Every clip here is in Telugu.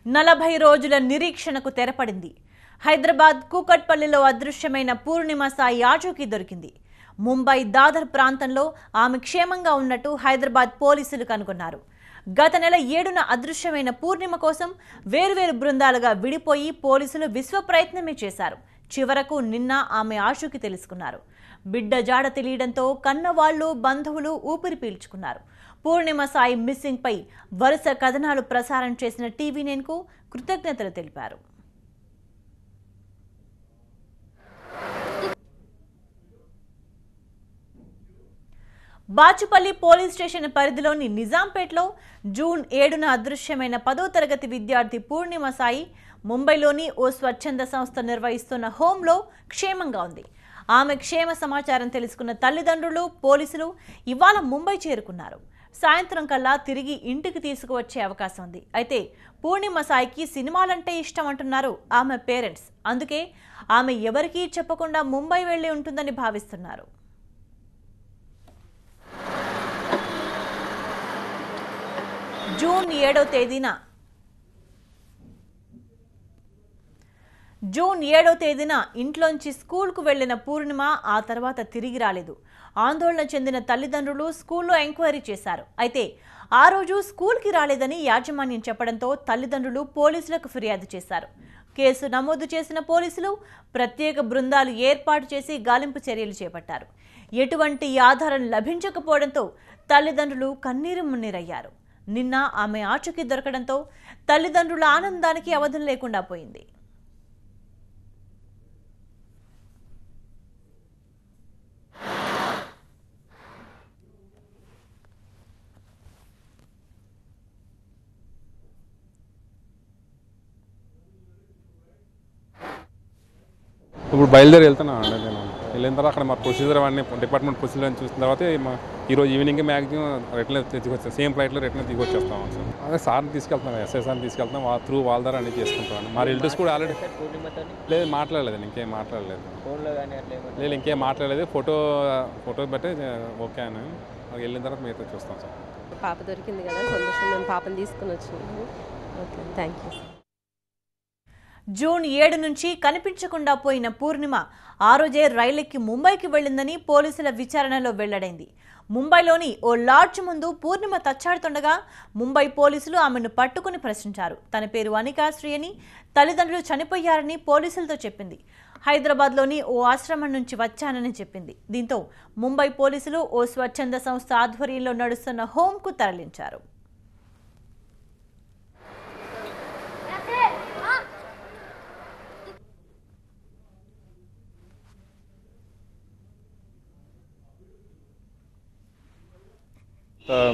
40 రోజుల నిరీక్షణకు తెరపడింది. హైదరాబాద్ కూకట్పల్లిలో అదృశ్యమైన పూర్ణిమ సాయి ఆచూకీ దొరికింది. ముంబై దాదర్ ప్రాంతంలో ఆమె క్షేమంగా ఉన్నట్టు హైదరాబాద్ పోలీసులు కనుగొన్నారు. గత నెల 7న అదృశ్యమైన పూర్ణిమ కోసం వేర్వేరు బృందాలుగా విడిపోయి పోలీసులు విశ్వ ప్రయత్నమే చేశారు. చివరకు నిన్న ఆమె ఆచూకీ తెలుసుకున్నారు. బిడ్డ జాడ తెలియడంతో కన్నవాళ్లు బంధువులు ఊపిరి పీల్చుకున్నారు. పూర్ణిమ సాయి మిస్సింగ్ పై వరుస కథనాలు ప్రసారం చేసిన టీవీ9కు కృతజ్ఞతలు తెలిపారు. బాచుపల్లి పోలీస్ స్టేషన్ పరిధిలోని నిజాంపేటలో జూన్ 7న అదృశ్యమైన 10వ తరగతి విద్యార్థి పూర్ణిమ సాయి ముంబైలోని ఓ స్వచ్ఛంద సంస్థ నిర్వహిస్తున్న హోంలో క్షేమంగా ఉంది. ఆమె క్షేమ సమాచారం తెలుసుకున్న తల్లిదండ్రులు పోలీసులు ఇవాళ ముంబై చేరుకున్నారు. సాయంత్రం కల్లా తిరిగి ఇంటికి తీసుకువచ్చే అవకాశం ఉంది. అయితే పూర్ణిమ సాయికి సినిమాలంటే ఇష్టం అంటున్నారు ఆమె పేరెంట్స్. అందుకే ఆమె ఎవరికీ చెప్పకుండా ముంబై వెళ్లి ఉంటుందని భావిస్తున్నారు. జూన్ 7వ తేదీన ఇంట్లోంచి స్కూల్కు వెళ్లిన పూర్ణిమ ఆ తర్వాత తిరిగి రాలేదు. ఆందోళన చెందిన తల్లిదండ్రులు స్కూల్లో ఎంక్వైరీ చేశారు. అయితే ఆ రోజు స్కూల్కి రాలేదని యాజమాన్యం చెప్పడంతో తల్లిదండ్రులు పోలీసులకు ఫిర్యాదు చేశారు. కేసు నమోదు చేసిన పోలీసులు ప్రత్యేక బృందాలు ఏర్పాటు చేసి గాలింపు చర్యలు చేపట్టారు. ఎటువంటి ఆధారం లభించకపోవడంతో తల్లిదండ్రులు కన్నీరు మున్నీరయ్యారు. నిన్న ఆమె ఆచూకీ దొరకడంతో తల్లిదండ్రుల ఆనందానికి అవధులు లేకుండా పోయింది. ఇప్పుడు బయలుదేరి వెళ్తున్నాను అండి. నేను వెళ్ళిన తర్వాత అక్కడ మా ప్రొసీజర్ అవన్నీ డిపార్ట్మెంట్ ప్రొసీజర్ అని చూసిన తర్వాత ఈరోజు ఈవినింగ్ మ్యాక్సిమం రిటర్న్ తీసుకొచ్చాను. సేమ్ ఫ్లైట్లో రిటర్న్ తీసుకొచ్చేస్తాం సార్. అదే సార్ని తీసుకెళ్తున్నాను, ఎస్ఐ సార్ని తీసుకెళ్తాం. త్రూ వాళ్ళ ద్వారా అన్ని చేసుకుంటాను. మా రిలేటివ్స్ కూడా ఆల్రెడీ లేదు, మాట్లాడలేదు, ఇంకేం మాట్లాడలేదు. లేదు, ఇంకేం మాట్లాడలేదు. ఫోటో బట్టి ఓకే అని వెళ్ళిన తర్వాత మీతో చూస్తాం సార్. పాప దొరికింది కదా, సంతోషం. మేము పాపను తీసుకుని వచ్చినాము. Okay, thank you. జూన్ 7 నుంచి కనిపించకుండా పోయిన పూర్ణిమ ఆ రోజే రైలెక్కి ముంబైకి వెళ్లిందని పోలీసుల విచారణలో వెల్లడైంది. ముంబైలోని ఓ లాడ్జ్ ముందు పూర్ణిమ తచ్చాడుతుండగా ముంబై పోలీసులు ఆమెను పట్టుకుని ప్రశ్నించారు. తన పేరు అనికాశ్రీ అని, తల్లిదండ్రులు చనిపోయారని పోలీసులతో చెప్పింది. హైదరాబాద్లోని ఓ ఆశ్రమం నుంచి వచ్చానని చెప్పింది. దీంతో ముంబై పోలీసులు ఓ స్వచ్ఛంద సంస్థ ఆధ్వర్యంలో నడుస్తున్న హోంకు తరలించారు.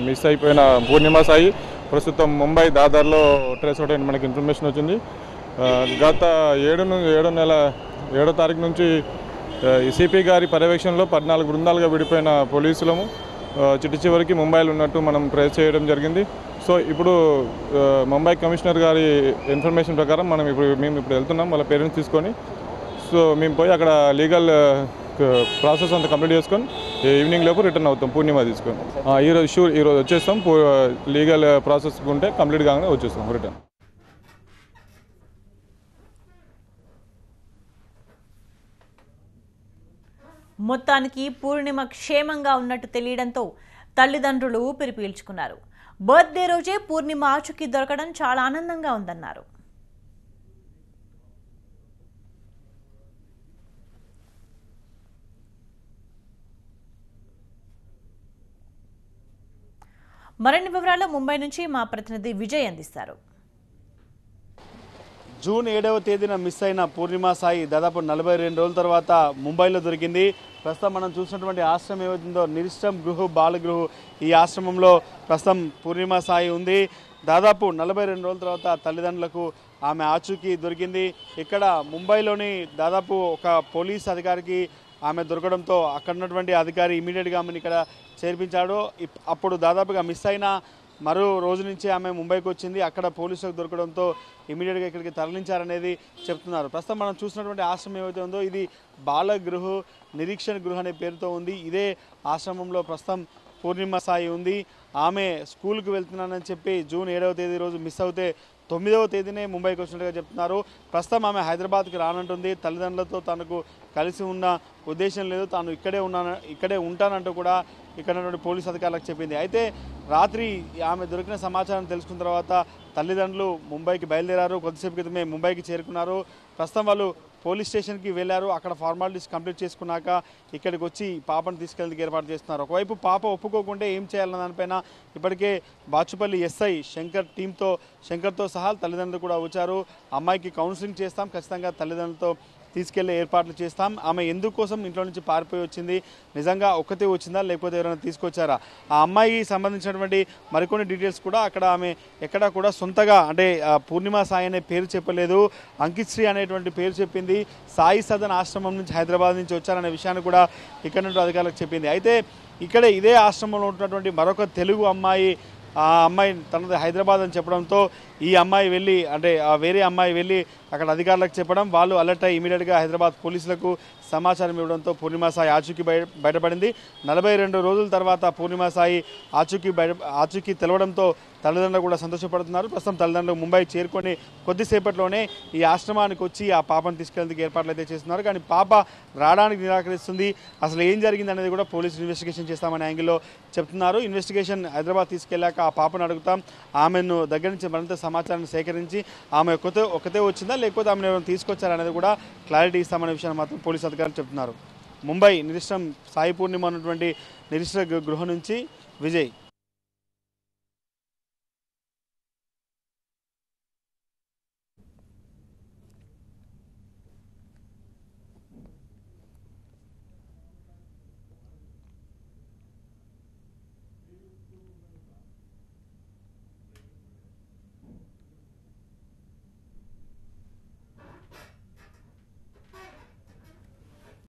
మిస్ అయిపోయిన పూర్ణిమ సాయి ప్రస్తుతం ముంబై దాదర్లో ట్రేస్ అవుట్ అయిన మనకి ఇన్ఫర్మేషన్ వచ్చింది. గత 7వ తారీఖు నుంచి సిపి గారి పర్యవేక్షణలో 14 బృందాలుగా విడిపోయిన పోలీసులము చిట్ట చివరికి ముంబైలో ఉన్నట్టు మనం ట్రేస్ చేయడం జరిగింది. సో ఇప్పుడు ముంబై కమిషనర్ గారి ఇన్ఫర్మేషన్ ప్రకారం మేము ఇప్పుడు వెళ్తున్నాం వాళ్ళ పేరెంట్స్ తీసుకొని. సో మేము పోయి అక్కడ లీగల్ ప్రాసెస్ అంతా కంప్లీట్ చేసుకొని ఈవినింగ్ లోపు రిటర్న్ అవుతాం పూర్ణిమ తీసుకొని. ఈరోజు వచ్చేస్తాం. లీగల్ ప్రాసెస్ ఉంటే కంప్లీట్ కాగానే వచ్చేస్తాం రిటర్న్. మొత్తానికి పూర్ణిమ క్షేమంగా ఉన్నట్టు తెలియడంతో తల్లిదండ్రులు ఊపిరి పీల్చుకున్నారు. బర్త్డే రోజే పూర్ణిమ ఆచూకీ దొరకడం చాలా ఆనందంగా ఉందన్నారు. మరిన్ని వివరాలు ముంబై నుంచి మా ప్రతినిధి విజయ్ అందిస్తారు. జూన్ 7వ తేదీన మిస్ అయిన పూర్ణిమ సాయి దాదాపు 42 రోజుల తర్వాత ముంబైలో దొరికింది. ప్రస్తుతం మనం చూసినటువంటి ఆశ్రమం ఏవైతుందో నిరిష్టం గృహ బాలగృహ, ఈ ఆశ్రమంలో ప్రస్తుతం పూర్ణిమ సాయి ఉంది. దాదాపు 42 రోజుల తర్వాత తల్లిదండ్రులకు ఆమె ఆచూకీ దొరికింది. ఇక్కడ ముంబైలోని దాదాపు ఒక పోలీస్ అధికారికి ఆమె దొరకడంతో అక్కడ ఉన్నటువంటి అధికారి ఇమీడియట్గా ఆమెను ఇక్కడ చేర్పించాడు. అప్పుడు దాదాపుగా మిస్ అయిన మరో రోజు నుంచి ఆమె ముంబైకి వచ్చింది. అక్కడ పోలీసులకు దొరకడంతో ఇమీడియట్గా ఇక్కడికి తరలించారనేది చెప్తున్నారు. ప్రస్తుతం మనం చూసినటువంటి ఆశ్రమం ఏవైతే ఉందో ఇది బాలగృహ నిరీక్షణ గృహ అనే పేరుతో ఉంది. ఇదే ఆశ్రమంలో ప్రస్తుతం పూర్ణిమ సాయి ఉంది. ఆమె స్కూల్కి వెళ్తున్నానని చెప్పి జూన్ 7వ తేదీ రోజు మిస్ అవుతే 9వ తేదీనే ముంబైకి వచ్చినట్టుగా చెప్తున్నారు. ప్రస్తుతం ఆమె హైదరాబాద్కి రానంటుంది. తల్లిదండ్రులతో తనకు కలిసి ఉన్న ఉద్దేశం లేదు, తాను ఇక్కడే ఉంటానంటూ కూడా ఇక్కడ ఉన్నటువంటి పోలీసు అధికారులకు చెప్పింది. అయితే రాత్రి ఆమె దొరికిన సమాచారం తెలుసుకున్న తర్వాత తల్లిదండ్రులు ముంబైకి బయలుదేరారు. కొద్దిసేపు క్రితమే ముంబైకి చేరుకున్నారు. ప్రస్తుతం వాళ్ళు పోలీస్ స్టేషన్కి వెళ్ళారు. అక్కడ ఫార్మాలిటీస్ కంప్లీట్ చేసుకున్నాక ఇక్కడికి వచ్చి పాపను తీసుకెళ్ళడానికి ఏర్పాటు చేస్తున్నారు. ఒకవైపు పాప ఒప్పుకోకుంటే ఏం చేయాలన్న దానిపైన ఇప్పటికే బాచుపల్లి ఎస్ఐ శంకర్తో సహా తల్లిదండ్రులు కూడా వచ్చారు. అమ్మాయికి కౌన్సిలింగ్ చేస్తాం, ఖచ్చితంగా తల్లిదండ్రులతో తీసుకెళ్లే ఏర్పాట్లు చేస్తాం. ఆమె ఎందుకోసం ఇంట్లో నుంచి పారిపోయి వచ్చింది, నిజంగా ఒక్కతే వచ్చిందా లేకపోతే ఎవరైనా తీసుకొచ్చారా, ఆ అమ్మాయికి సంబంధించినటువంటి మరికొన్ని డీటెయిల్స్ కూడా అక్కడ ఆమె ఎక్కడా కూడా సొంతగా అంటే పూర్ణిమ సాయి అనే పేరు చెప్పలేదు, అంకిత్ శ్రీ అనేటువంటి పేరు చెప్పింది. సాయి సదన్ ఆశ్రమం నుంచి హైదరాబాద్ నుంచి వచ్చారనే విషయాన్ని కూడా ఇక్కడ నుండి అధికారులకు చెప్పింది. అయితే ఇక్కడే ఇదే ఆశ్రమంలో ఉంటున్నటువంటి మరొక తెలుగు అమ్మాయి, ఆ అమ్మాయి తనది హైదరాబాద్ అని చెప్పడంతో ఈ అమ్మాయి వెళ్ళి అంటే వేరే అమ్మాయి వెళ్ళి అక్కడ అధికారులకు చెప్పడం, వాళ్ళు అలర్ట్ అయ్యి ఇమీడియట్గా హైదరాబాద్ పోలీసులకు సమాచారం ఇవ్వడంతో పూర్ణిమ సాయి ఆచూకీ బయటపడింది. 42 రోజుల తర్వాత పూర్ణిమ సాయి ఆచూకీ తెలవడంతో తల్లిదండ్రులు కూడా సంతోషపడుతున్నారు. ప్రస్తుతం తల్లిదండ్రులు ముంబై చేరుకొని కొద్దిసేపట్లోనే ఈ ఆశ్రమానికి వచ్చి ఆ పాపను తీసుకెళ్లేందుకు ఏర్పాట్లు అయితే చేస్తున్నారు. కానీ పాప రావడానికి నిరాకరిస్తుంది. అసలు ఏం జరిగింది అనేది కూడా పోలీసులు ఇన్వెస్టిగేషన్ చేస్తామనే యాంగిల్లో చెప్తున్నారు. ఇన్వెస్టిగేషన్ హైదరాబాద్ తీసుకెళ్లాక ఆ పాపను అడుగుతాం, ఆమెను దగ్గర నుంచి మరింత సమాచారాన్ని సేకరించి ఆమె ఒకతే వచ్చిందా లేకపోతే ఆమెను ఎవరైనా తీసుకొచ్చారనేది కూడా క్లారిటీ ఇస్తామనే విషయాన్ని మాత్రం పోలీసు అధికారులు చెప్తున్నారు. ముంబై నిరిష్టం సాయి పూర్ణిమ ఉన్నటువంటి నిరిష్ట గృహం నుంచి విజయ్.